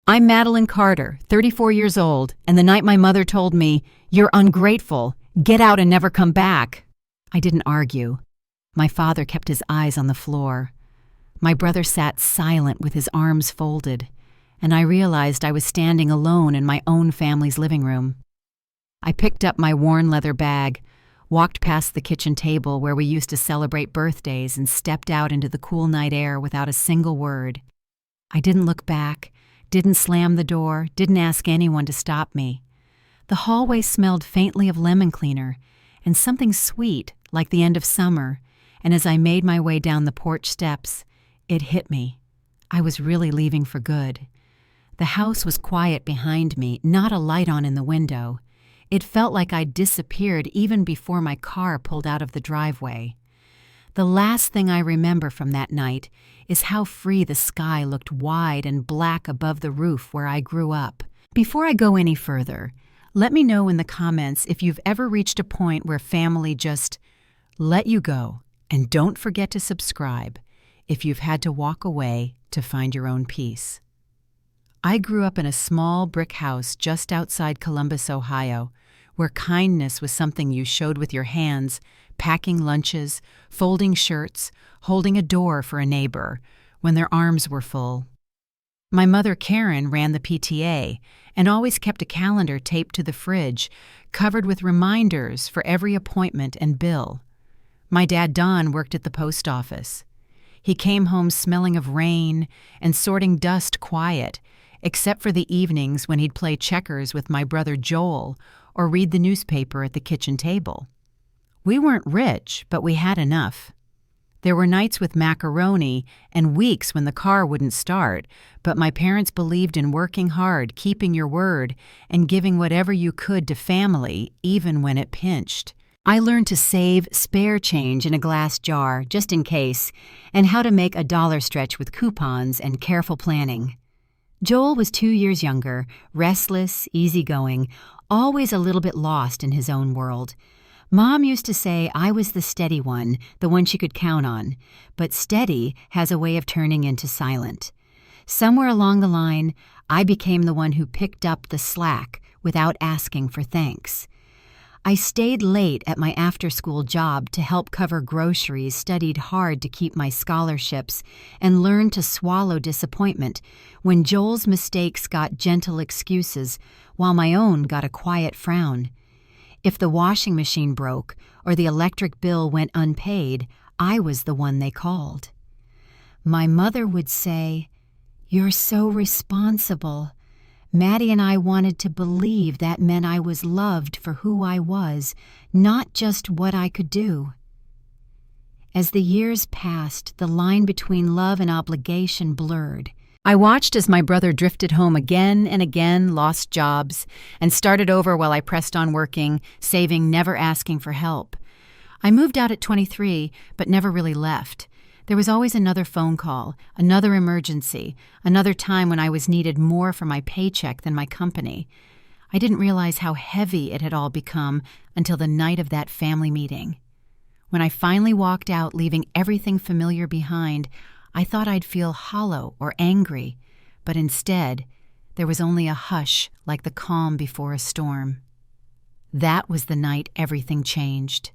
I'm Madeline Carter, 34 years old, and the night my mother told me, "You're ungrateful, get out and never come back," I didn't argue. My father kept his eyes on the floor. My brother sat silent with his arms folded, and I realized I was standing alone in my own family's living room. I picked up my worn leather bag, walked past the kitchen table where we used to celebrate birthdays, and stepped out into the cool night air without a single word. I didn't look back, didn't slam the door, didn't ask anyone to stop me. The hallway smelled faintly of lemon cleaner and something sweet like the end of summer, and as I made my way down the porch steps, it hit me. I was really leaving for good. The house was quiet behind me, not a light on in the window. It felt like I'd disappeared even before my car pulled out of the driveway. The last thing I remember from that night is how free the sky looked wide and black above the roof where I grew up. Before I go any further, let me know in the comments if you've ever reached a point where family just let you go, and don't forget to subscribe if you've had to walk away to find your own peace. I grew up in a small brick house just outside Columbus, Ohio, where kindness was something you showed with your hands, packing lunches, folding shirts, holding a door for a neighbor when their arms were full. My mother, Karen, ran the PTA and always kept a calendar taped to the fridge, covered with reminders for every appointment and bill. My dad, Don, worked at the post office. He came home smelling of rain and sorting dust quiet, except for the evenings when he'd play checkers with my brother Joel or read the newspaper at the kitchen table. We weren't rich, but we had enough. There were nights with macaroni and weeks when the car wouldn't start, but my parents believed in working hard, keeping your word, and giving whatever you could to family, even when it pinched. I learned to save spare change in a glass jar, just in case, and how to make a dollar stretch with coupons and careful planning. Joel was 2 years younger, restless, easygoing, always a little bit lost in his own world. Mom used to say I was the steady one, the one she could count on, but steady has a way of turning into silent. Somewhere along the line, I became the one who picked up the slack without asking for thanks. I stayed late at my after-school job to help cover groceries, studied hard to keep my scholarships, and learned to swallow disappointment when Joel's mistakes got gentle excuses while my own got a quiet frown. If the washing machine broke or the electric bill went unpaid, I was the one they called. My mother would say, "You're so responsible." Maddie and I wanted to believe that meant I was loved for who I was, not just what I could do. As the years passed, the line between love and obligation blurred. I watched as my brother drifted home again and again, lost jobs, and started over while I pressed on working, saving, never asking for help. I moved out at 23, but never really left. There was always another phone call, another emergency, another time when I was needed more for my paycheck than my company. I didn't realize how heavy it had all become until the night of that family meeting. When I finally walked out, leaving everything familiar behind, I thought I'd feel hollow or angry, but instead, there was only a hush like the calm before a storm. That was the night everything changed.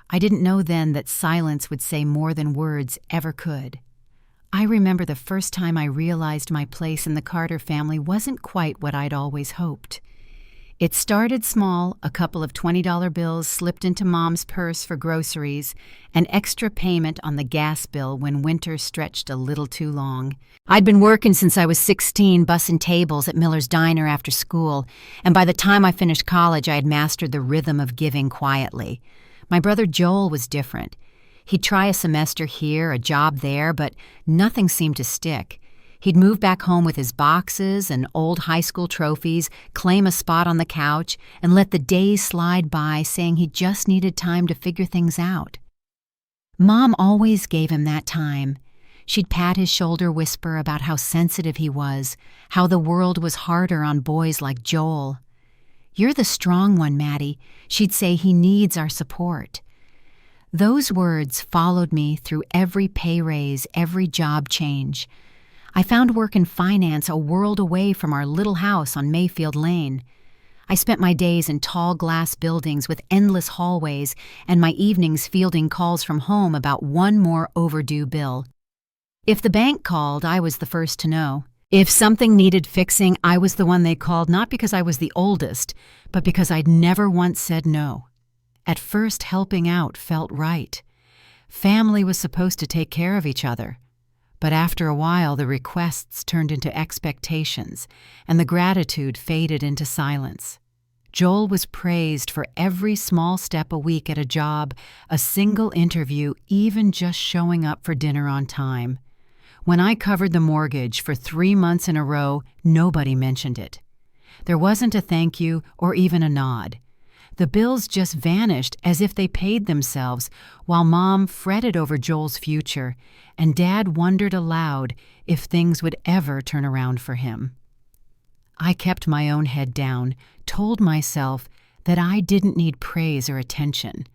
I didn't know then that silence would say more than words ever could. I remember the first time I realized my place in the Carter family wasn't quite what I'd always hoped. It started small, a couple of $20 bills slipped into Mom's purse for groceries, an extra payment on the gas bill when winter stretched a little too long. I'd been working since I was 16, bussing tables at Miller's Diner after school, and by the time I finished college, I had mastered the rhythm of giving quietly. My brother Joel was different. He'd try a semester here, a job there, but nothing seemed to stick. He'd move back home with his boxes and old high school trophies, claim a spot on the couch, and let the days slide by saying he just needed time to figure things out. Mom always gave him that time. She'd pat his shoulder, whisper about how sensitive he was, how the world was harder on boys like Joel. "You're the strong one, Maddie," she'd say. "He needs our support." Those words followed me through every pay raise, every job change. I found work in finance a world away from our little house on Mayfield Lane. I spent my days in tall glass buildings with endless hallways and my evenings fielding calls from home about one more overdue bill. If the bank called, I was the first to know. If something needed fixing, I was the one they called, not because I was the oldest, but because I'd never once said no. At first, helping out felt right. Family was supposed to take care of each other. But after a while, the requests turned into expectations, and the gratitude faded into silence. Joel was praised for every small step a week at a job, a single interview, even just showing up for dinner on time. When I covered the mortgage for 3 months in a row, nobody mentioned it. There wasn't a thank you or even a nod. The bills just vanished as if they paid themselves, while Mom fretted over Joel's future, and Dad wondered aloud if things would ever turn around for him. I kept my own head down, told myself that I didn't need praise or attention.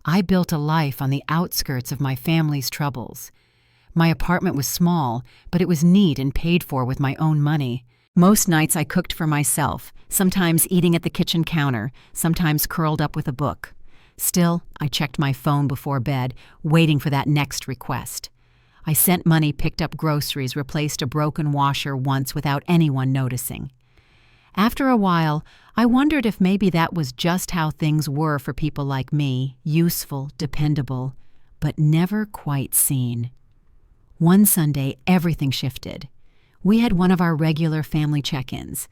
I built a life on the outskirts of my family's troubles. My apartment was small, but it was neat and paid for with my own money. Most nights I cooked for myself, sometimes eating at the kitchen counter, sometimes curled up with a book. Still, I checked my phone before bed, waiting for that next request. I sent money, picked up groceries, replaced a broken washer once without anyone noticing. After a while, I wondered if maybe that was just how things were for people like me, useful, dependable, but never quite seen. One Sunday, everything shifted. We had one of our regular family check-ins.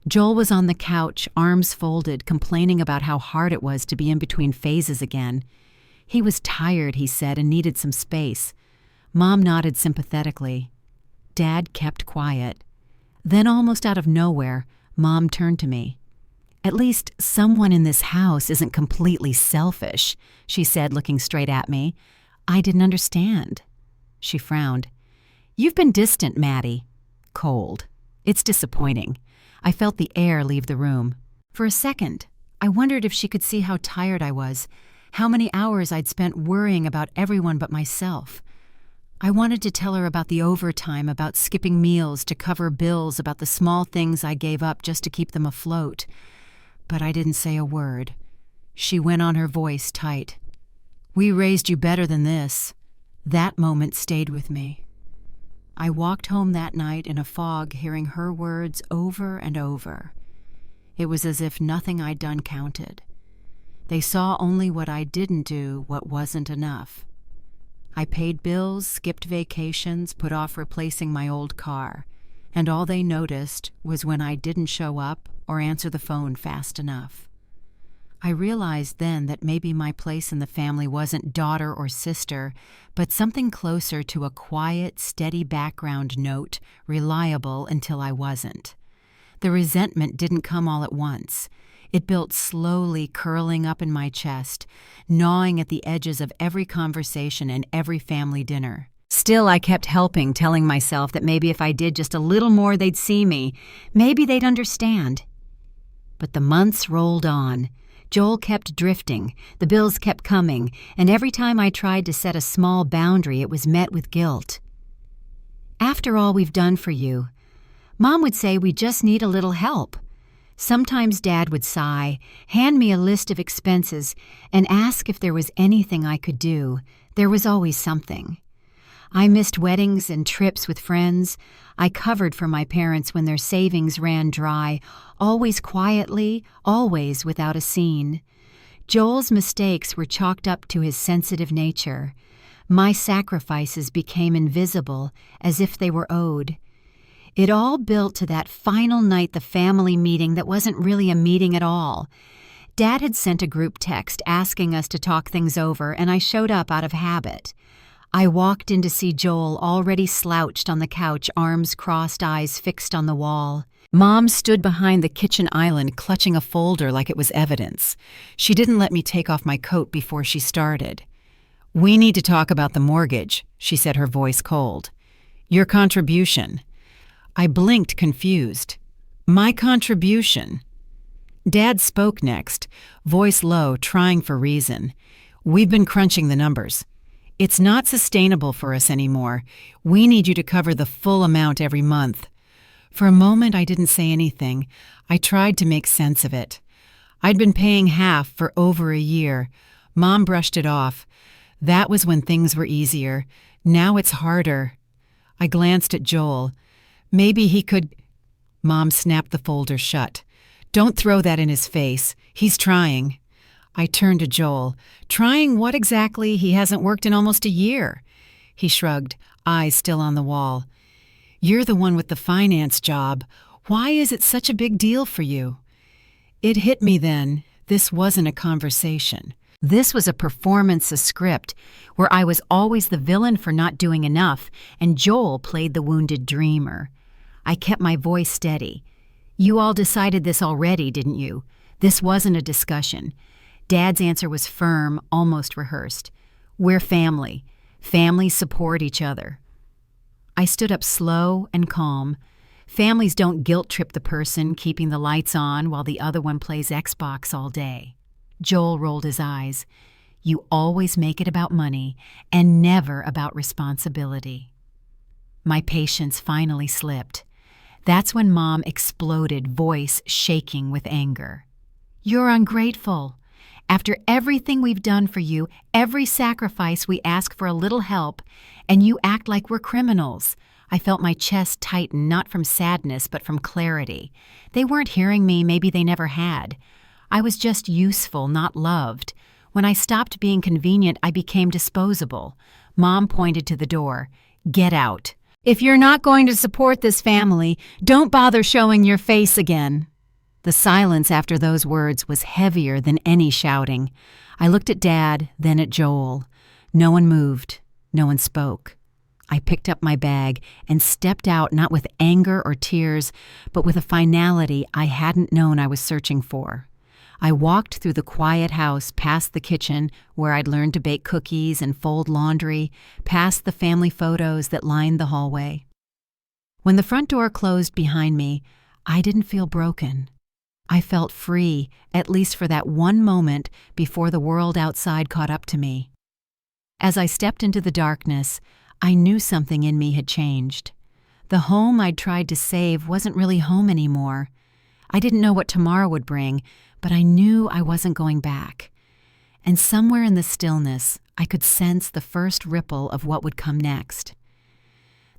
Joel was on the couch, arms folded, complaining about how hard it was to be in between phases again. He was tired, he said, and needed some space. Mom nodded sympathetically. Dad kept quiet. Then, almost out of nowhere, Mom turned to me. "At least someone in this house isn't completely selfish," she said, looking straight at me. I didn't understand. She frowned. "You've been distant, Maddie." Cold. It's disappointing. I felt the air leave the room. For a second, I wondered if she could see how tired I was, how many hours I'd spent worrying about everyone but myself. I wanted to tell her about the overtime, about skipping meals to cover bills, about the small things I gave up just to keep them afloat. But I didn't say a word. She went on, her voice tight. "We raised you better than this." That moment stayed with me. I walked home that night in a fog, hearing her words over and over. It was as if nothing I'd done counted. They saw only what I didn't do, what wasn't enough. I paid bills, skipped vacations, put off replacing my old car, and all they noticed was when I didn't show up or answer the phone fast enough. I realized then that maybe my place in the family wasn't daughter or sister, but something closer to a quiet, steady background note, reliable until I wasn't. The resentment didn't come all at once. It built slowly, curling up in my chest, gnawing at the edges of every conversation and every family dinner. Still, I kept helping, telling myself that maybe if I did just a little more, they'd see me. Maybe they'd understand. But the months rolled on. Joel kept drifting, the bills kept coming, and every time I tried to set a small boundary, it was met with guilt. "After all we've done for you," Mom would say, "we just need a little help." Sometimes Dad would sigh, hand me a list of expenses, and ask if there was anything I could do. There was always something. I missed weddings and trips with friends. I covered for my parents when their savings ran dry, always quietly, always without a scene. Joel's mistakes were chalked up to his sensitive nature. My sacrifices became invisible, as if they were owed. It all built to that final night, the family meeting that wasn't really a meeting at all. Dad had sent a group text asking us to talk things over, and I showed up out of habit. I walked in to see Joel already slouched on the couch, arms crossed, eyes fixed on the wall. Mom stood behind the kitchen island, clutching a folder like it was evidence. She didn't let me take off my coat before she started. "We need to talk about the mortgage," she said, her voice cold. "Your contribution." I blinked, confused. "My contribution?" Dad spoke next, voice low, trying for reason. "We've been crunching the numbers. It's not sustainable for us anymore. We need you to cover the full amount every month." For a moment, I didn't say anything. I tried to make sense of it. I'd been paying half for over a year. Mom brushed it off. That was when things were easier. Now it's harder. I glanced at Joel. Maybe he could... Mom snapped the folder shut. "Don't throw that in his face. He's trying." I turned to Joel. "Trying what exactly? He hasn't worked in almost a year." He shrugged, eyes still on the wall. "You're the one with the finance job. Why is it such a big deal for you?" It hit me then. This wasn't a conversation. This was a performance, a script, where I was always the villain for not doing enough, and Joel played the wounded dreamer. I kept my voice steady. "You all decided this already, didn't you? This wasn't a discussion." Dad's answer was firm, almost rehearsed. "We're family. Families support each other." I stood up slow and calm. Families don't guilt-trip the person keeping the lights on while the other one plays Xbox all day. Joel rolled his eyes. "You always make it about money and never about responsibility." My patience finally slipped. That's when Mom exploded, voice shaking with anger. "You're ungrateful. After everything we've done for you, every sacrifice we ask for a little help, and you act like we're criminals." I felt my chest tighten, not from sadness, but from clarity. They weren't hearing me, maybe they never had. I was just useful, not loved. When I stopped being convenient, I became disposable. Mom pointed to the door. "Get out. If you're not going to support this family, don't bother showing your face again." The silence after those words was heavier than any shouting. I looked at Dad, then at Joel. No one moved. No one spoke. I picked up my bag and stepped out, not with anger or tears, but with a finality I hadn't known I was searching for. I walked through the quiet house, past the kitchen, where I'd learned to bake cookies and fold laundry, past the family photos that lined the hallway. When the front door closed behind me, I didn't feel broken. I felt free, at least for that one moment before the world outside caught up to me. As I stepped into the darkness, I knew something in me had changed. The home I'd tried to save wasn't really home anymore. I didn't know what tomorrow would bring, but I knew I wasn't going back. And somewhere in the stillness, I could sense the first ripple of what would come next.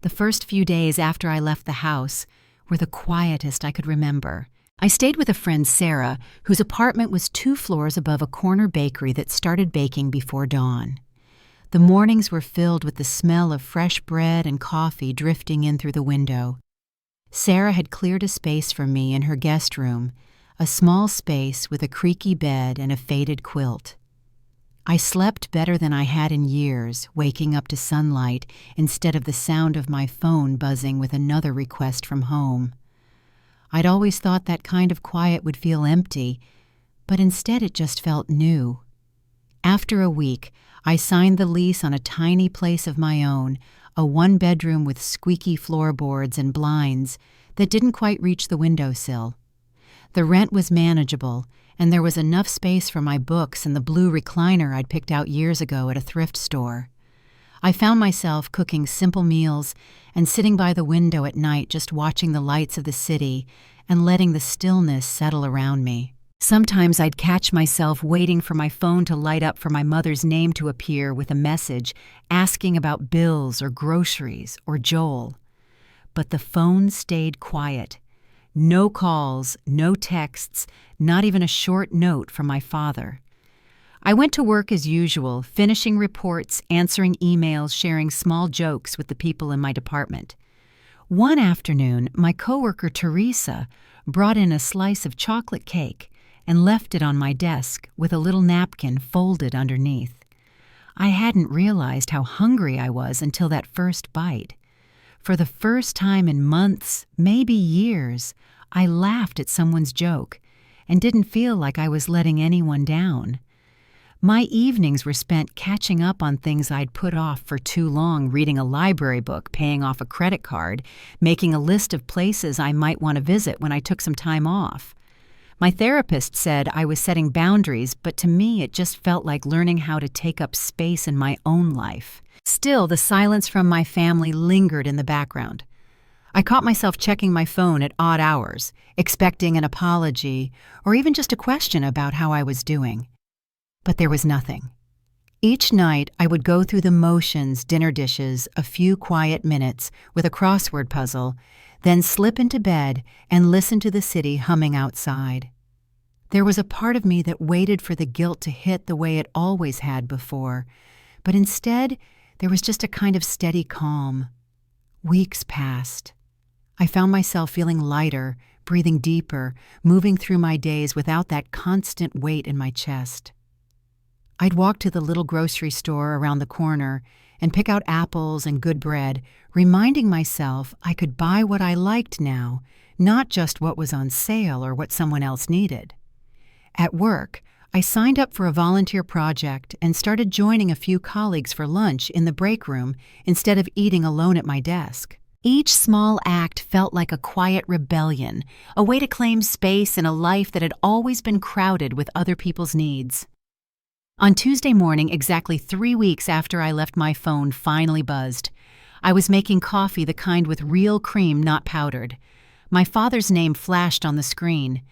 The first few days after I left the house were the quietest I could remember. I stayed with a friend, Sarah, whose apartment was 2 floors above a corner bakery that started baking before dawn. The mornings were filled with the smell of fresh bread and coffee drifting in through the window. Sarah had cleared a space for me in her guest room, a small space with a creaky bed and a faded quilt. I slept better than I had in years, waking up to sunlight instead of the sound of my phone buzzing with another request from home. I'd always thought that kind of quiet would feel empty, but instead it just felt new. After a week, I signed the lease on a tiny place of my own, a 1-bedroom with squeaky floorboards and blinds that didn't quite reach the windowsill. The rent was manageable, and there was enough space for my books and the blue recliner I'd picked out years ago at a thrift store. I found myself cooking simple meals and sitting by the window at night just watching the lights of the city and letting the stillness settle around me. Sometimes I'd catch myself waiting for my phone to light up for my mother's name to appear with a message asking about bills or groceries or Joel. But the phone stayed quiet. No calls, no texts, not even a short note from my father. I went to work as usual, finishing reports, answering emails, sharing small jokes with the people in my department. One afternoon, my coworker Teresa brought in a slice of chocolate cake and left it on my desk with a little napkin folded underneath. I hadn't realized how hungry I was until that first bite. For the first time in months, maybe years, I laughed at someone's joke and didn't feel like I was letting anyone down. My evenings were spent catching up on things I'd put off for too long, reading a library book, paying off a credit card, making a list of places I might want to visit when I took some time off. My therapist said I was setting boundaries, but to me it just felt like learning how to take up space in my own life. Still, the silence from my family lingered in the background. I caught myself checking my phone at odd hours, expecting an apology or even just a question about how I was doing. But there was nothing. Each night, I would go through the motions, dinner dishes, a few quiet minutes with a crossword puzzle, then slip into bed and listen to the city humming outside. There was a part of me that waited for the guilt to hit the way it always had before, but instead, there was just a kind of steady calm. Weeks passed. I found myself feeling lighter, breathing deeper, moving through my days without that constant weight in my chest. I'd walk to the little grocery store around the corner and pick out apples and good bread, reminding myself I could buy what I liked now, not just what was on sale or what someone else needed. At work, I signed up for a volunteer project and started joining a few colleagues for lunch in the break room instead of eating alone at my desk. Each small act felt like a quiet rebellion, a way to claim space in a life that had always been crowded with other people's needs. On Tuesday morning, exactly 3 weeks after I left, my phone finally buzzed. I was making coffee, the kind with real cream, not powdered. My father's name flashed on the screen.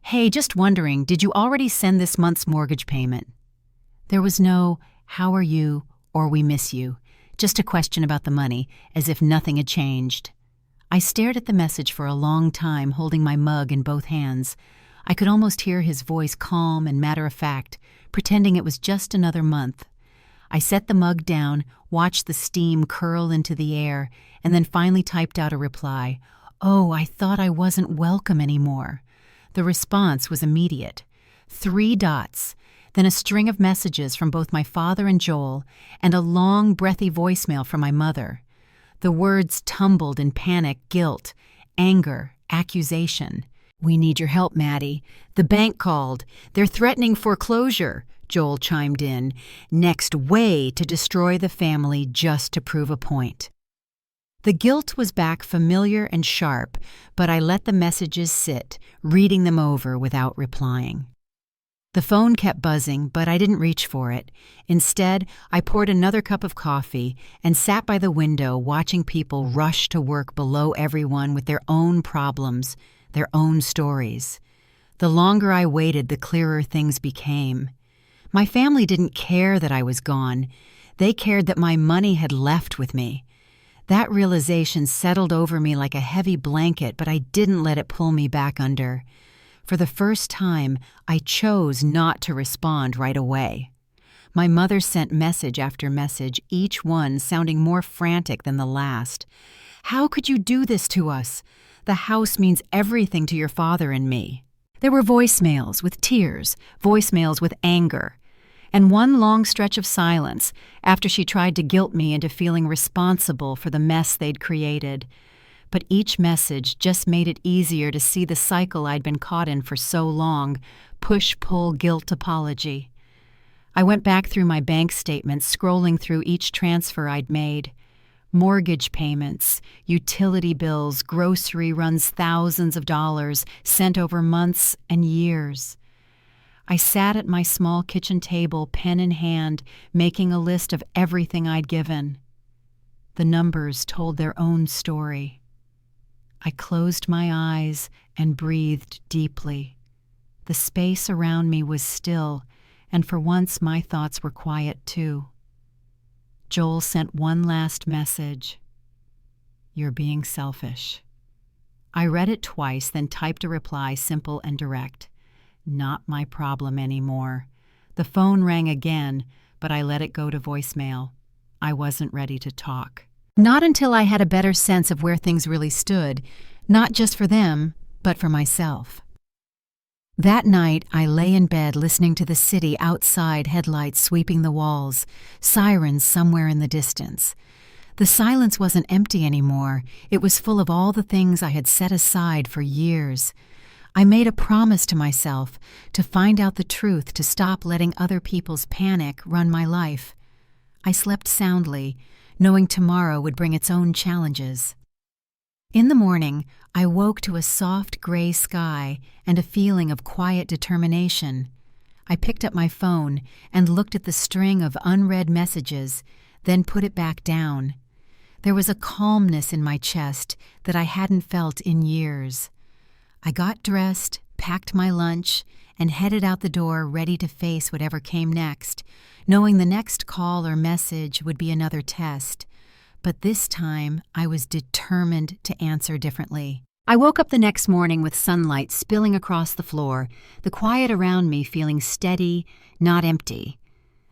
"Hey, just wondering, did you already send this month's mortgage payment?" There was no, "How are you?" or "We miss you." Just a question about the money, as if nothing had changed. I stared at the message for a long time, holding my mug in both hands. I could almost hear his voice, calm and matter-of-fact, pretending it was just another month. I set the mug down, watched the steam curl into the air, and then finally typed out a reply. "Oh, I thought I wasn't welcome anymore." The response was immediate. 3 dots, then a string of messages from both my father and Joel, and a long, breathy voicemail from my mother. The words tumbled in panic, guilt, anger, accusation. "We need your help, Maddie. The bank called. They're threatening foreclosure," Joel chimed in. "Next way to destroy the family just to prove a point." The guilt was back, familiar and sharp, but I let the messages sit, reading them over without replying. The phone kept buzzing, but I didn't reach for it. Instead, I poured another cup of coffee and sat by the window watching people rush to work below everyone with their own problems, their own stories. The longer I waited, the clearer things became. My family didn't care that I was gone. They cared that my money had left with me. That realization settled over me like a heavy blanket, but I didn't let it pull me back under. For the first time, I chose not to respond right away. My mother sent message after message, each one sounding more frantic than the last. "How could you do this to us? The house means everything to your father and me." There were voicemails with tears, voicemails with anger, and one long stretch of silence after she tried to guilt me into feeling responsible for the mess they'd created. But each message just made it easier to see the cycle I'd been caught in for so long: push, pull, guilt, apology. I went back through my bank statements, scrolling through each transfer I'd made. Mortgage payments, utility bills, grocery runs, thousands of dollars sent over months and years. I sat at my small kitchen table, pen in hand, making a list of everything I'd given. The numbers told their own story. I closed my eyes and breathed deeply. The space around me was still, and for once my thoughts were quiet too. Joel sent one last message. "You're being selfish." I read it twice, then typed a reply, simple and direct. Not my problem anymore. The phone rang again, but I let it go to voicemail. I wasn't ready to talk. Not until I had a better sense of where things really stood, not just for them, but for myself. That night, I lay in bed listening to the city outside, headlights sweeping the walls, sirens somewhere in the distance. The silence wasn't empty anymore. It was full of all the things I had set aside for years. I made a promise to myself to find out the truth, to stop letting other people's panic run my life. I slept soundly, knowing tomorrow would bring its own challenges. In the morning, I woke to a soft gray sky and a feeling of quiet determination. I picked up my phone and looked at the string of unread messages, then put it back down. There was a calmness in my chest that I hadn't felt in years. I got dressed, packed my lunch, and headed out the door ready to face whatever came next, knowing the next call or message would be another test. But this time, I was determined to answer differently. I woke up the next morning with sunlight spilling across the floor, the quiet around me feeling steady, not empty.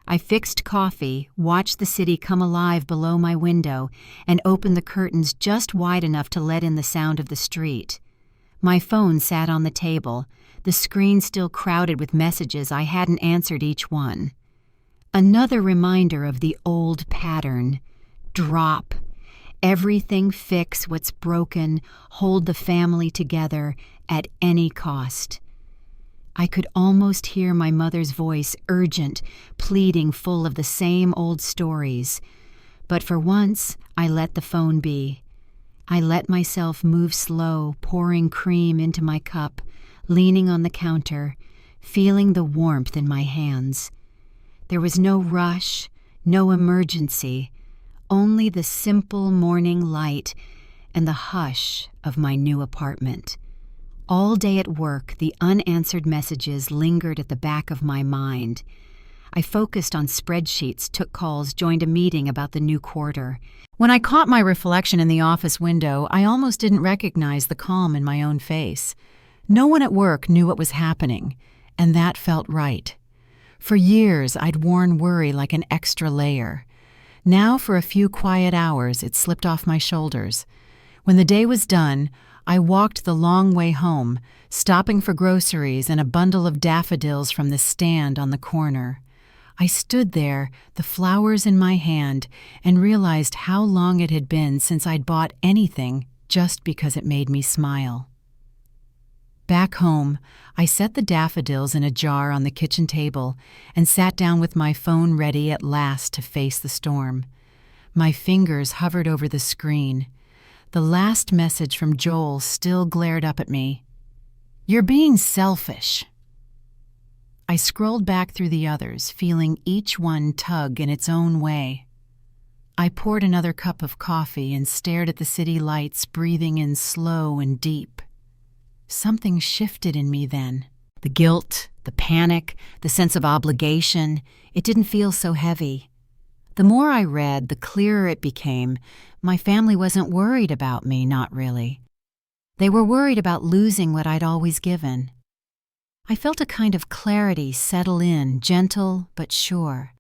I fixed coffee, watched the city come alive below my window, and opened the curtains just wide enough to let in the sound of the street. My phone sat on the table, the screen still crowded with messages I hadn't answered each one. Another reminder of the old pattern. Drop. Everything, fix what's broken, hold the family together at any cost. I could almost hear my mother's voice, urgent, pleading, full of the same old stories. But for once, I let the phone be. I let myself move slow, pouring cream into my cup, leaning on the counter, feeling the warmth in my hands. There was no rush, no emergency, only the simple morning light and the hush of my new apartment. All day at work, the unanswered messages lingered at the back of my mind. I focused on spreadsheets, took calls, joined a meeting about the new quarter. When I caught my reflection in the office window, I almost didn't recognize the calm in my own face. No one at work knew what was happening, and that felt right. For years, I'd worn worry like an extra layer. Now, for a few quiet hours, it slipped off my shoulders. When the day was done, I walked the long way home, stopping for groceries and a bundle of daffodils from the stand on the corner. I stood there, the flowers in my hand, and realized how long it had been since I'd bought anything just because it made me smile. Back home, I set the daffodils in a jar on the kitchen table and sat down with my phone ready at last to face the storm. My fingers hovered over the screen. The last message from Joel still glared up at me. "You're being selfish." I scrolled back through the others, feeling each one tug in its own way. I poured another cup of coffee and stared at the city lights, breathing in slow and deep. Something shifted in me then. The guilt, the panic, the sense of obligation, it didn't feel so heavy. The more I read, the clearer it became. My family wasn't worried about me, not really. They were worried about losing what I'd always given. I felt a kind of clarity settle in, gentle but sure.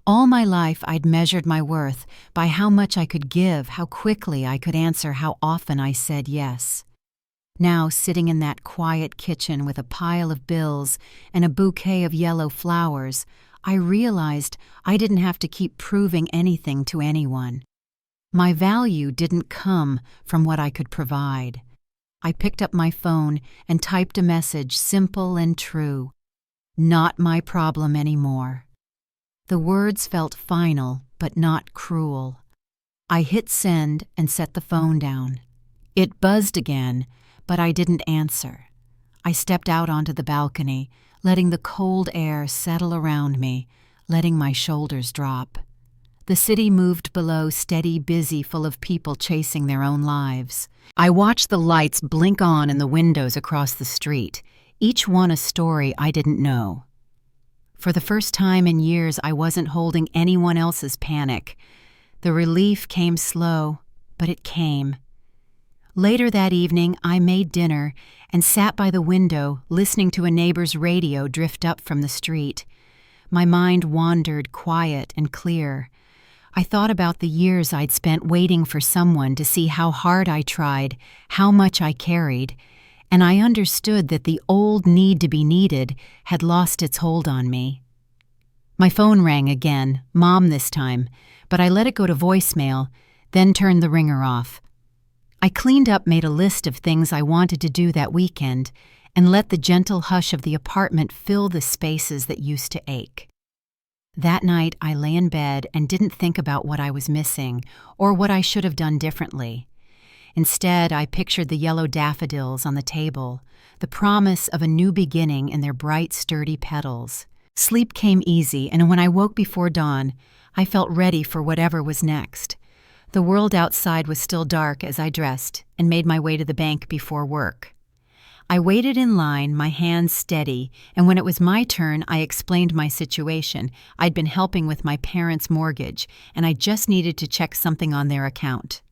All my life I'd measured my worth by how much I could give, how quickly I could answer, how often I said yes. Now, sitting in that quiet kitchen with a pile of bills and a bouquet of yellow flowers, I realized I didn't have to keep proving anything to anyone. My value didn't come from what I could provide. I picked up my phone and typed a message, simple and true. Not my problem anymore. The words felt final, but not cruel. I hit send and set the phone down. It buzzed again, but I didn't answer. I stepped out onto the balcony, letting the cold air settle around me, letting my shoulders drop. The city moved below, steady, busy, full of people chasing their own lives. I watched the lights blink on in the windows across the street, each one a story I didn't know. For the first time in years, I wasn't holding anyone else's panic. The relief came slow, but it came. Later that evening, I made dinner and sat by the window, listening to a neighbor's radio drift up from the street. My mind wandered, quiet and clear. I thought about the years I'd spent waiting for someone to see how hard I tried, how much I carried, and I understood that the old need to be needed had lost its hold on me. My phone rang again, Mom this time, but I let it go to voicemail, then turned the ringer off. I cleaned up, made a list of things I wanted to do that weekend, and let the gentle hush of the apartment fill the spaces that used to ache. That night, I lay in bed and didn't think about what I was missing or what I should have done differently. Instead, I pictured the yellow daffodils on the table, the promise of a new beginning in their bright, sturdy petals. Sleep came easy, and when I woke before dawn, I felt ready for whatever was next. The world outside was still dark as I dressed and made my way to the bank before work. I waited in line, my hands steady, and when it was my turn, I explained my situation. I'd been helping with my parents' mortgage, and I just needed to check something on their account.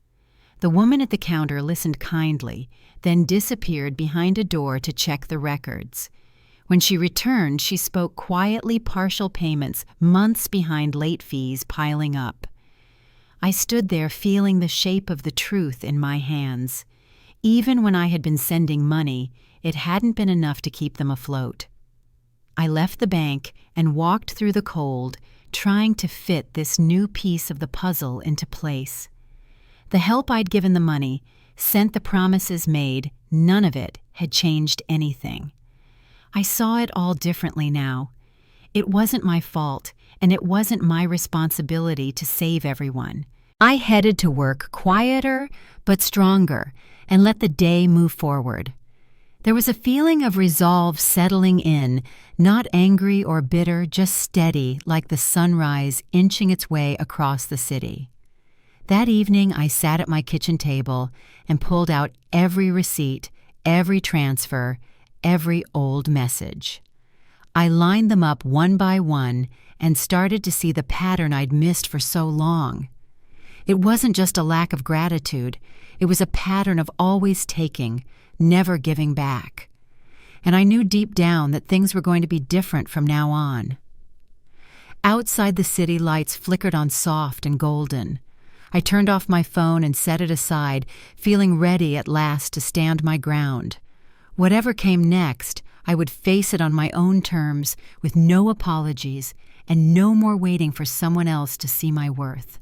The woman at the counter listened kindly, then disappeared behind a door to check the records. When she returned, she spoke quietly, partial payments, months behind, late fees piling up. I stood there feeling the shape of the truth in my hands. Even when I had been sending money, it hadn't been enough to keep them afloat. I left the bank and walked through the cold, trying to fit this new piece of the puzzle into place. The help I'd given the money, sent the promises made, none of it had changed anything. I saw it all differently now. It wasn't my fault, and it wasn't my responsibility to save everyone. I headed to work quieter but stronger and let the day move forward. There was a feeling of resolve settling in, not angry or bitter, just steady like the sunrise inching its way across the city. That evening, I sat at my kitchen table and pulled out every receipt, every transfer, every old message. I lined them up one by one and started to see the pattern I'd missed for so long. It wasn't just a lack of gratitude, it was a pattern of always taking, never giving back. And I knew deep down that things were going to be different from now on. Outside, the city lights flickered on soft and golden. I turned off my phone and set it aside, feeling ready at last to stand my ground. Whatever came next, I would face it on my own terms, with no apologies, and no more waiting for someone else to see my worth.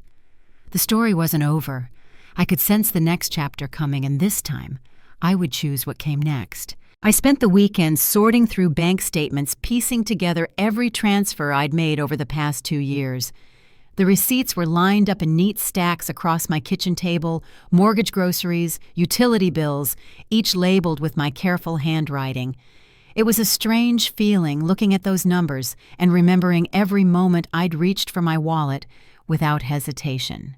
The story wasn't over. I could sense the next chapter coming, and this time, I would choose what came next. I spent the weekend sorting through bank statements, piecing together every transfer I'd made over the past 2 years. The receipts were lined up in neat stacks across my kitchen table, mortgage, groceries, utility bills, each labeled with my careful handwriting. It was a strange feeling looking at those numbers and remembering every moment I'd reached for my wallet without hesitation.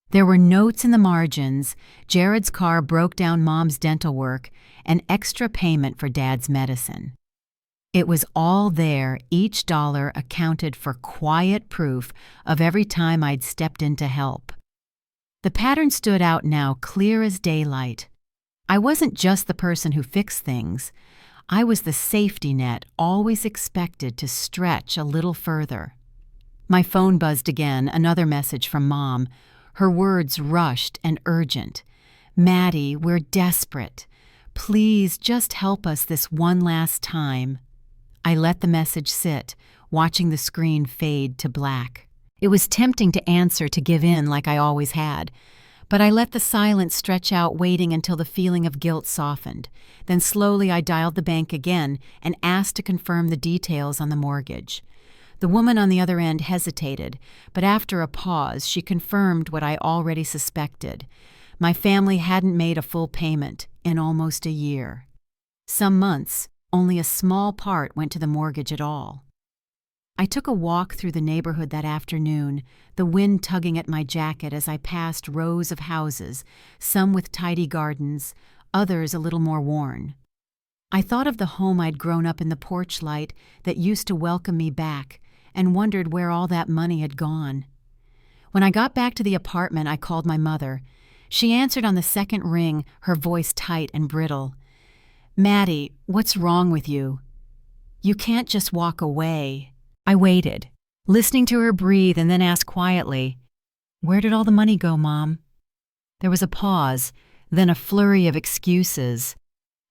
There were notes in the margins, Jared's car broke down Mom's dental work, and extra payment for Dad's medicine. It was all there, each dollar accounted for, quiet proof of every time I'd stepped in to help. The pattern stood out now, clear as daylight. I wasn't just the person who fixed things. I was the safety net always expected to stretch a little further. My phone buzzed again, another message from Mom. Her words rushed and urgent. "Maddie, we're desperate. Please just help us this one last time." I let the message sit, watching the screen fade to black. It was tempting to answer, to give in like I always had, but I let the silence stretch out, waiting until the feeling of guilt softened. Then slowly I dialed the bank again and asked to confirm the details on the mortgage. The woman on the other end hesitated, but after a pause, she confirmed what I already suspected. My family hadn't made a full payment in almost a year. Some months, only a small part went to the mortgage at all. I took a walk through the neighborhood that afternoon, the wind tugging at my jacket as I passed rows of houses, some with tidy gardens, others a little more worn. I thought of the home I'd grown up in, the porch light that used to welcome me back, and wondered where all that money had gone. When I got back to the apartment, I called my mother. She answered on the second ring, her voice tight and brittle. "Maddie, what's wrong with you? You can't just walk away." I waited, listening to her breathe, and then asked quietly, "Where did all the money go, Mom?" There was a pause, then a flurry of excuses.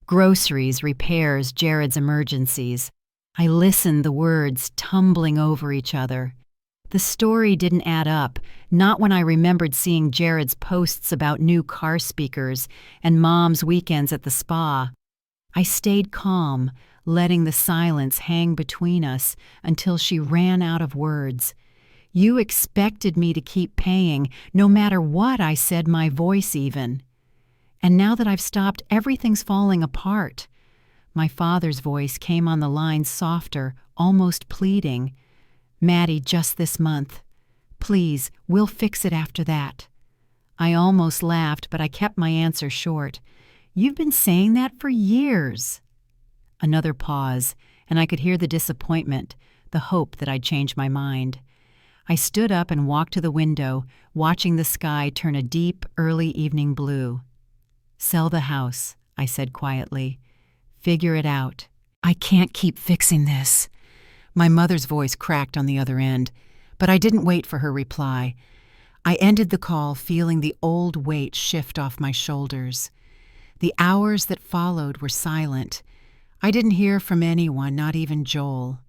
Groceries, repairs, Jared's emergencies. I listened, the words tumbling over each other. The story didn't add up, not when I remembered seeing Jared's posts about new car speakers and Mom's weekends at the spa. I stayed calm, letting the silence hang between us until she ran out of words. "You expected me to keep paying, no matter what," I said, my voice even. And now that I've stopped, everything's falling apart. My father's voice came on the line softer, almost pleading. Maddie, just this month. Please, we'll fix it after that. I almost laughed, but I kept my answer short. You've been saying that for years. Another pause, and I could hear the disappointment, the hope that I'd change my mind. I stood up and walked to the window, watching the sky turn a deep, early evening blue. Sell the house, I said quietly. Figure it out. I can't keep fixing this. My mother's voice cracked on the other end, but I didn't wait for her reply. I ended the call feeling the old weight shift off my shoulders. The hours that followed were silent. I didn't hear from anyone, not even Joel.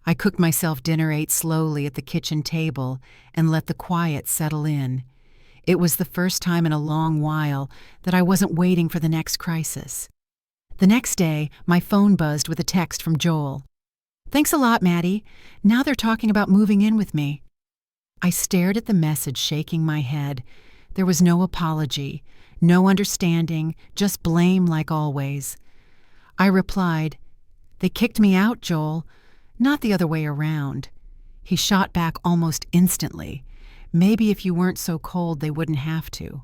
I cooked myself dinner, ate slowly at the kitchen table, and let the quiet settle in. It was the first time in a long while that I wasn't waiting for the next crisis. The next day, my phone buzzed with a text from Joel. Thanks a lot, Maddie. Now they're talking about moving in with me. I stared at the message, shaking my head. There was no apology, no understanding, just blame like always. I replied, They kicked me out, Joel, not the other way around. He shot back almost instantly. Maybe if you weren't so cold, they wouldn't have to.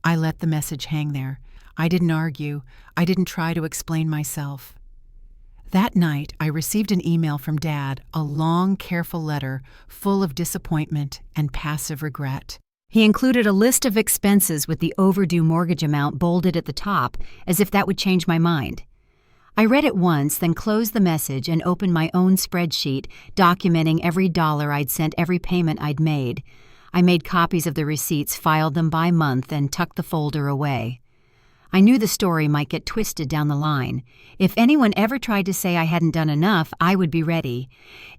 I let the message hang there. I didn't argue. I didn't try to explain myself. That night, I received an email from Dad, a long, careful letter full of disappointment and passive regret. He included a list of expenses with the overdue mortgage amount bolded at the top, as if that would change my mind. I read it once, then closed the message and opened my own spreadsheet, documenting every dollar I'd sent, every payment I'd made. I made copies of the receipts, filed them by month, and tucked the folder away. I knew the story might get twisted down the line. If anyone ever tried to say I hadn't done enough, I would be ready.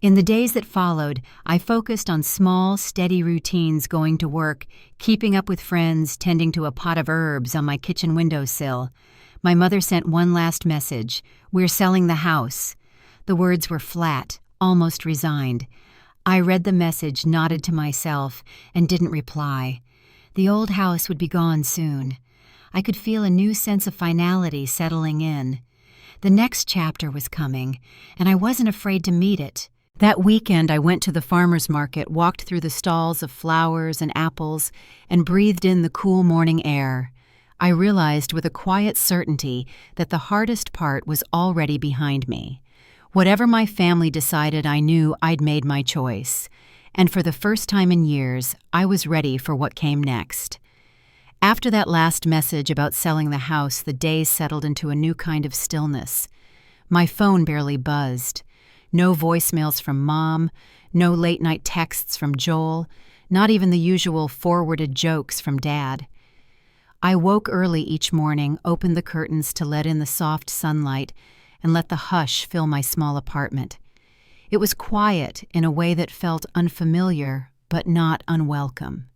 In the days that followed, I focused on small, steady routines, going to work, keeping up with friends, tending to a pot of herbs on my kitchen windowsill. My mother sent one last message. We're selling the house. The words were flat, almost resigned. I read the message, nodded to myself, and didn't reply. The old house would be gone soon. I could feel a new sense of finality settling in. The next chapter was coming, and I wasn't afraid to meet it. That weekend I went to the farmer's market, walked through the stalls of flowers and apples, and breathed in the cool morning air. I realized with a quiet certainty that the hardest part was already behind me. Whatever my family decided, I knew I'd made my choice. And for the first time in years, I was ready for what came next. After that last message about selling the house, the days settled into a new kind of stillness. My phone barely buzzed. No voicemails from Mom, no late-night texts from Joel, not even the usual forwarded jokes from Dad. I woke early each morning, opened the curtains to let in the soft sunlight, and let the hush fill my small apartment. It was quiet in a way that felt unfamiliar, but not unwelcome.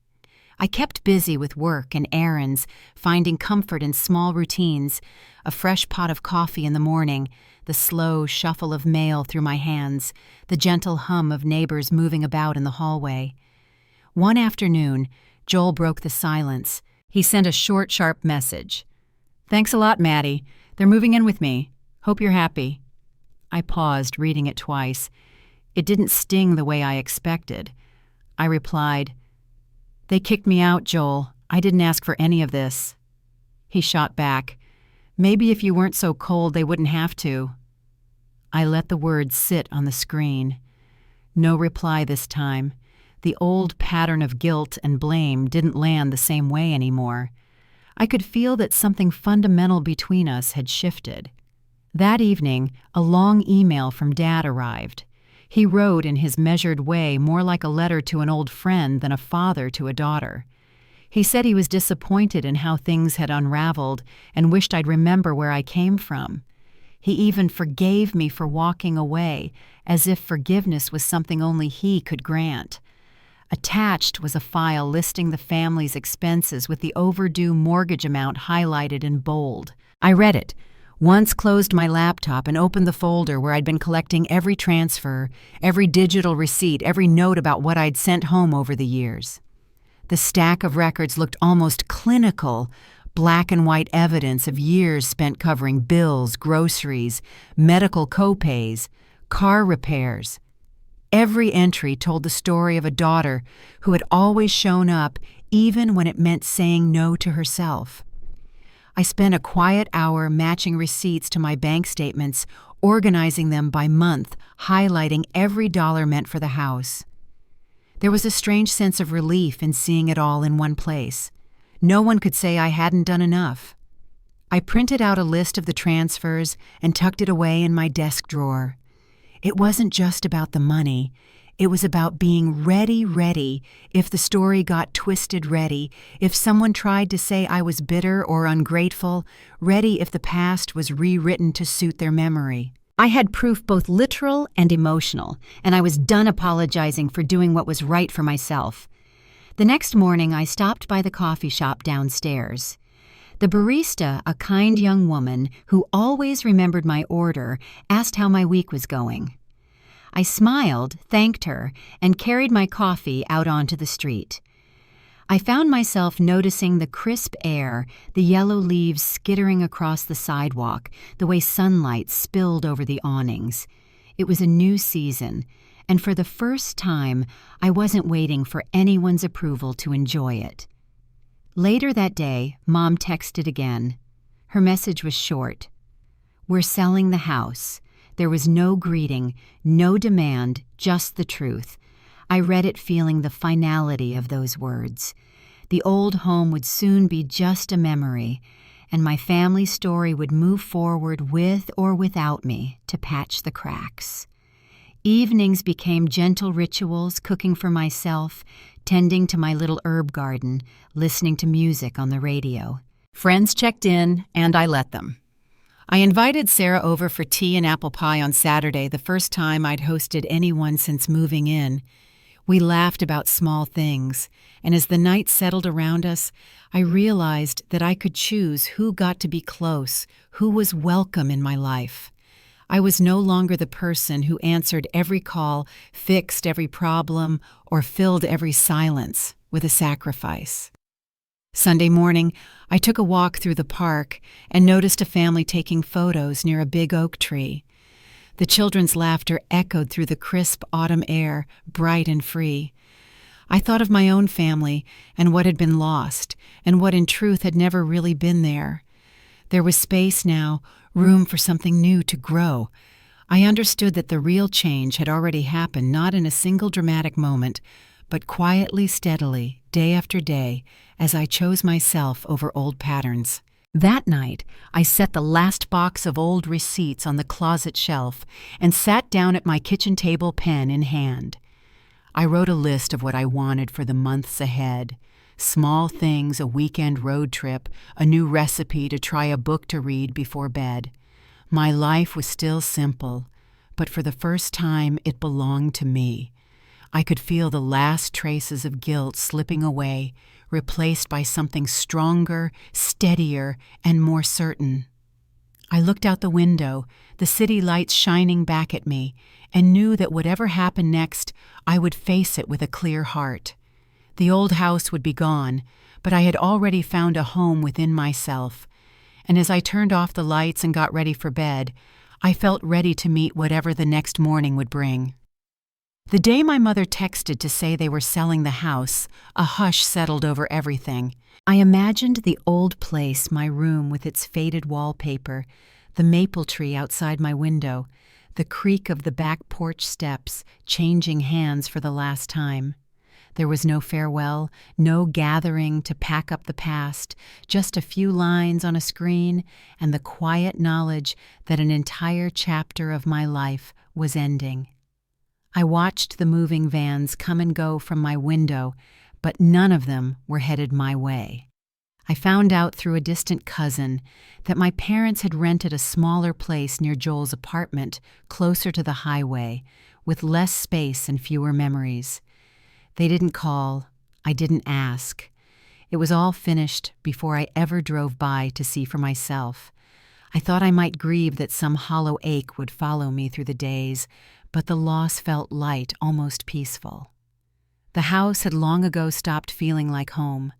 I kept busy with work and errands, finding comfort in small routines, a fresh pot of coffee in the morning, the slow shuffle of mail through my hands, the gentle hum of neighbors moving about in the hallway. One afternoon, Joel broke the silence. He sent a short, sharp message. Thanks a lot, Maddie. They're moving in with me. Hope you're happy. I paused, reading it twice. It didn't sting the way I expected. I replied, They kicked me out, Joel. I didn't ask for any of this. He shot back, Maybe if you weren't so cold, they wouldn't have to. I let the words sit on the screen. No reply this time. The old pattern of guilt and blame didn't land the same way anymore. I could feel that something fundamental between us had shifted. That evening, a long email from Dad arrived. He wrote in his measured way, more like a letter to an old friend than a father to a daughter. He said he was disappointed in how things had unraveled and wished I'd remember where I came from. He even forgave me for walking away, as if forgiveness was something only he could grant. Attached was a file listing the family's expenses with the overdue mortgage amount highlighted in bold. I read it, once closed my laptop and opened the folder where I'd been collecting every transfer, every digital receipt, every note about what I'd sent home over the years. The stack of records looked almost clinical, black and white evidence of years spent covering bills, groceries, medical co-pays, car repairs. Every entry told the story of a daughter who had always shown up even when it meant saying no to herself. I spent a quiet hour matching receipts to my bank statements, organizing them by month, highlighting every dollar meant for the house. There was a strange sense of relief in seeing it all in one place. No one could say I hadn't done enough. I printed out a list of the transfers and tucked it away in my desk drawer. It wasn't just about the money. It was about being ready if the story got twisted, ready if someone tried to say I was bitter or ungrateful, ready if the past was rewritten to suit their memory. I had proof both literal and emotional, and I was done apologizing for doing what was right for myself. The next morning, I stopped by the coffee shop downstairs. The barista, a kind young woman who always remembered my order, asked how my week was going. I smiled, thanked her, and carried my coffee out onto the street. I found myself noticing the crisp air, the yellow leaves skittering across the sidewalk, the way sunlight spilled over the awnings. It was a new season, and for the first time, I wasn't waiting for anyone's approval to enjoy it. Later that day, Mom texted again. Her message was short. "We're selling the house." There was no greeting, no demand, just the truth. I read it feeling the finality of those words. The old home would soon be just a memory, and my family story would move forward with or without me to patch the cracks. Evenings became gentle rituals, cooking for myself, tending to my little herb garden, listening to music on the radio. Friends checked in, and I let them. I invited Sarah over for tea and apple pie on Saturday, the first time I'd hosted anyone since moving in. We laughed about small things, and as the night settled around us, I realized that I could choose who got to be close, who was welcome in my life. I was no longer the person who answered every call, fixed every problem, or filled every silence with a sacrifice. Sunday morning, I took a walk through the park and noticed a family taking photos near a big oak tree. The children's laughter echoed through the crisp autumn air, bright and free. I thought of my own family and what had been lost, and what in truth had never really been there. There was space now, room for something new to grow. I understood that the real change had already happened, not in a single dramatic moment, but quietly, steadily, day after day, as I chose myself over old patterns. That night, I set the last box of old receipts on the closet shelf and sat down at my kitchen table, pen in hand. I wrote a list of what I wanted for the months ahead. Small things, a weekend road trip, a new recipe to try a book to read before bed. My life was still simple, but for the first time it belonged to me. I could feel the last traces of guilt slipping away, replaced by something stronger, steadier, and more certain. I looked out the window, the city lights shining back at me, and knew that whatever happened next, I would face it with a clear heart. The old house would be gone, but I had already found a home within myself, and as I turned off the lights and got ready for bed, I felt ready to meet whatever the next morning would bring. The day my mother texted to say they were selling the house, a hush settled over everything. I imagined the old place, my room with its faded wallpaper, the maple tree outside my window, the creak of the back porch steps, changing hands for the last time. There was no farewell, no gathering to pack up the past, just a few lines on a screen and the quiet knowledge that an entire chapter of my life was ending. I watched the moving vans come and go from my window, but none of them were headed my way. I found out through a distant cousin that my parents had rented a smaller place near Joel's apartment, closer to the highway, with less space and fewer memories. They didn't call. I didn't ask. It was all finished before I ever drove by to see for myself. I thought I might grieve that some hollow ache would follow me through the days, but the loss felt light, almost peaceful. The house had long ago stopped feeling like home.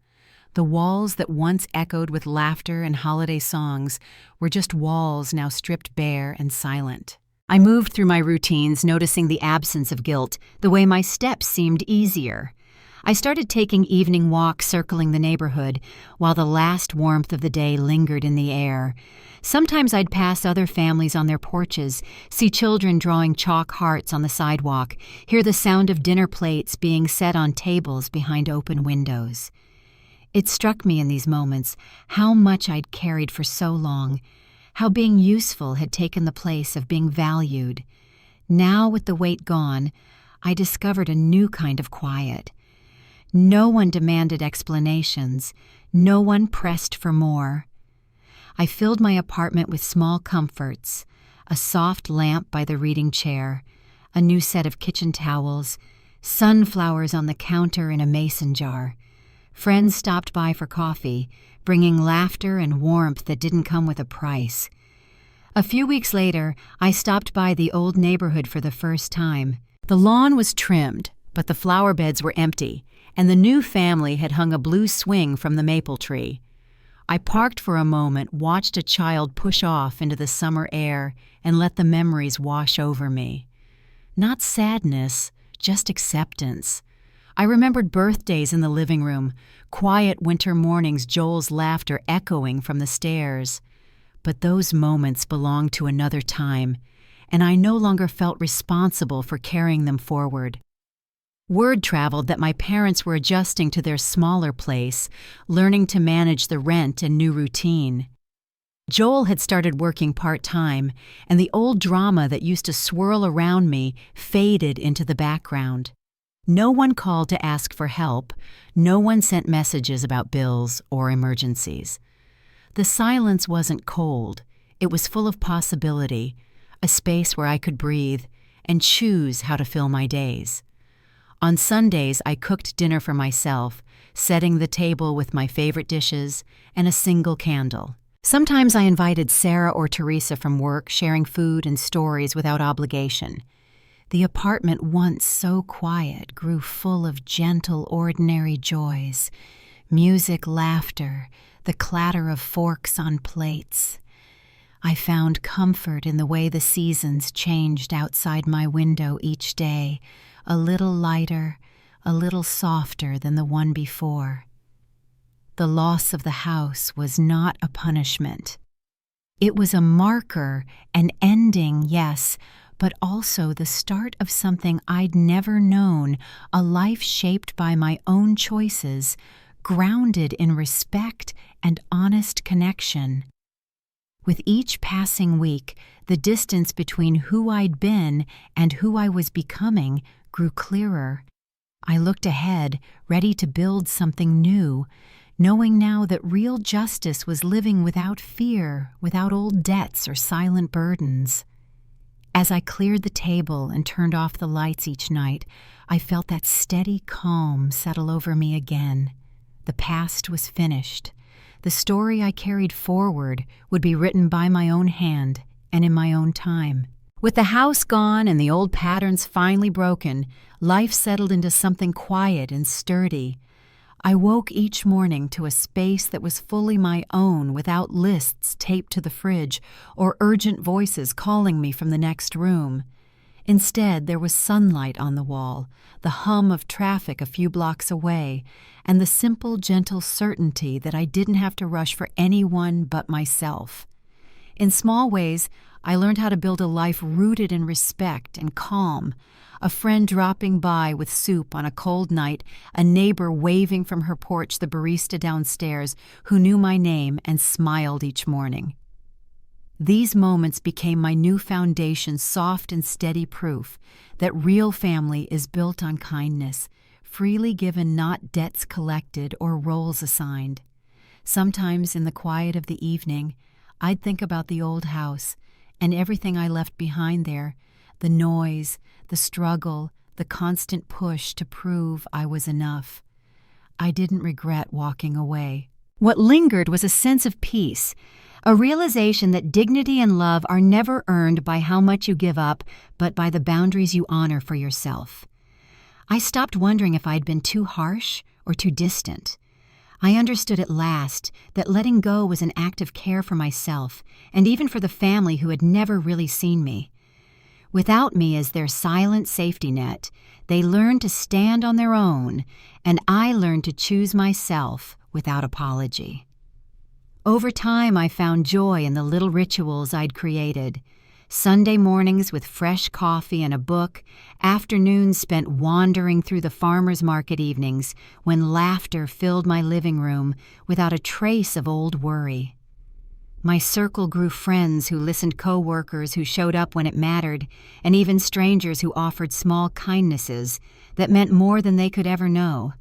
The walls that once echoed with laughter and holiday songs were just walls now stripped bare and silent. I moved through my routines, noticing the absence of guilt, the way my steps seemed easier. I started taking evening walks circling the neighborhood, while the last warmth of the day lingered in the air. Sometimes I'd pass other families on their porches, see children drawing chalk hearts on the sidewalk, hear the sound of dinner plates being set on tables behind open windows. It struck me in these moments how much I'd carried for so long, how being useful had taken the place of being valued. Now, with the weight gone, I discovered a new kind of quiet. No one demanded explanations. No one pressed for more. I filled my apartment with small comforts, a soft lamp by the reading chair, a new set of kitchen towels, sunflowers on the counter in a mason jar. Friends stopped by for coffee, bringing laughter and warmth that didn't come with a price. A few weeks later, I stopped by the old neighborhood for the first time. The lawn was trimmed, but the flower beds were empty, and the new family had hung a blue swing from the maple tree. I parked for a moment, watched a child push off into the summer air, and let the memories wash over me. Not sadness, just acceptance. I remembered birthdays in the living room, quiet winter mornings, Joel's laughter echoing from the stairs. But those moments belonged to another time, and I no longer felt responsible for carrying them forward. Word traveled that my parents were adjusting to their smaller place, learning to manage the rent and new routine. Joel had started working part-time, and the old drama that used to swirl around me faded into the background. No one called to ask for help. No one sent messages about bills or emergencies. The silence wasn't cold. It was full of possibility, a space where I could breathe and choose how to fill my days. On Sundays, I cooked dinner for myself, setting the table with my favorite dishes and a single candle. Sometimes I invited Sarah or Teresa from work, sharing food and stories without obligation. The apartment, once so quiet, grew full of gentle, ordinary joys. Music, laughter, the clatter of forks on plates. I found comfort in the way the seasons changed outside my window each day, a little lighter, a little softer than the one before. The loss of the house was not a punishment. It was a marker, an ending, yes, but also the start of something I'd never known, a life shaped by my own choices, grounded in respect and honest connection. With each passing week, the distance between who I'd been and who I was becoming grew clearer. I looked ahead, ready to build something new, knowing now that real justice was living without fear, without old debts or silent burdens. As I cleared the table and turned off the lights each night, I felt that steady calm settle over me again. The past was finished. The story I carried forward would be written by my own hand and in my own time. With the house gone and the old patterns finally broken, life settled into something quiet and sturdy. I woke each morning to a space that was fully my own, without lists taped to the fridge or urgent voices calling me from the next room. Instead, there was sunlight on the wall, the hum of traffic a few blocks away, and the simple, gentle certainty that I didn't have to rush for anyone but myself. In small ways, I learned how to build a life rooted in respect and calm. A friend dropping by with soup on a cold night, a neighbor waving from her porch the barista downstairs who knew my name and smiled each morning. These moments became my new foundation, soft and steady proof that real family is built on kindness, freely given, not debts collected or roles assigned. Sometimes in the quiet of the evening, I'd think about the old house and everything I left behind there, the noise, the struggle, the constant push to prove I was enough. I didn't regret walking away. What lingered was a sense of peace, a realization that dignity and love are never earned by how much you give up, but by the boundaries you honor for yourself. I stopped wondering if I'd been too harsh or too distant. I understood at last that letting go was an act of care for myself and even for the family who had never really seen me. Without me as their silent safety net, they learned to stand on their own, and I learned to choose myself without apology. Over time, I found joy in the little rituals I'd created. Sunday mornings with fresh coffee and a book, afternoons spent wandering through the farmers' market evenings when laughter filled my living room without a trace of old worry. My circle grew friends who listened, co-workers who showed up when it mattered, and even strangers who offered small kindnesses that meant more than they could ever know.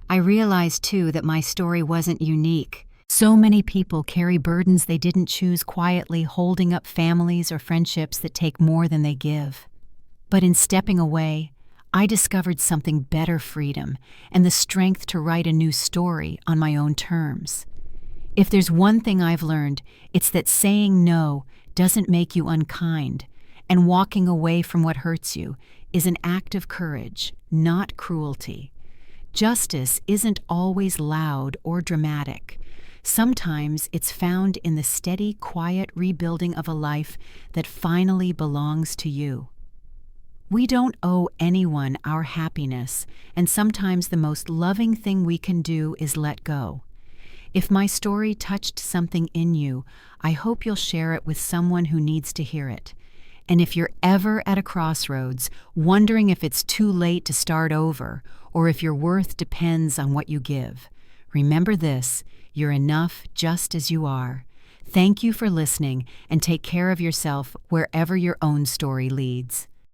I realized, too, that my story wasn't unique. So many people carry burdens they didn't choose, quietly holding up families or friendships that take more than they give. But in stepping away, I discovered something better: freedom and the strength to write a new story on my own terms. If there's one thing I've learned, it's that saying no doesn't make you unkind, and walking away from what hurts you is an act of courage, not cruelty. Justice isn't always loud or dramatic. Sometimes it's found in the steady, quiet rebuilding of a life that finally belongs to you. We don't owe anyone our happiness, and sometimes the most loving thing we can do is let go. If my story touched something in you, I hope you'll share it with someone who needs to hear it. And if you're ever at a crossroads, wondering if it's too late to start over, or if your worth depends on what you give, remember this: you're enough just as you are. Thank you for listening, and take care of yourself wherever your own story leads.